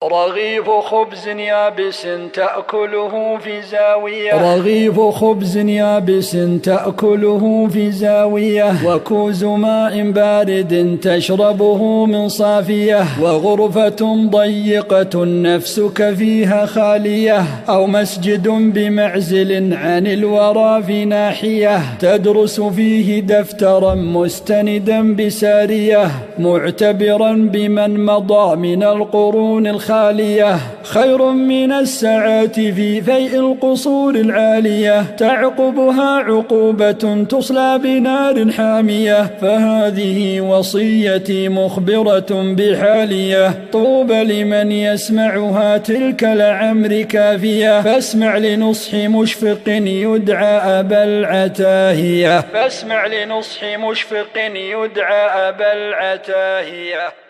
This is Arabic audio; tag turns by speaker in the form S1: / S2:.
S1: رغيف خبز يابس تأكله في زاوية، رغيف خبز يابس تأكله في زاوية، وكوز ماء بارد تشربه من صافية، وغرفة ضيقة نفسك فيها خالية، أو مسجد بمعزل عن الورى في ناحية، تدرس فيه دفترا مستندا بسارية، معتبرا بمن مضى من القرون الخالية، خير من الساعات في فيء القصور العالية، تعقبها عقوبة تصلى بنار حامية، فهذه وصيتي مخبرة بحالية، طوبى لمن يسمعها تلك لعمر كافية، فاسمع لنصح مشفق يدعى أبا العتاهية، فاسمع لنصح مشفق يدعى أبا العتاهية.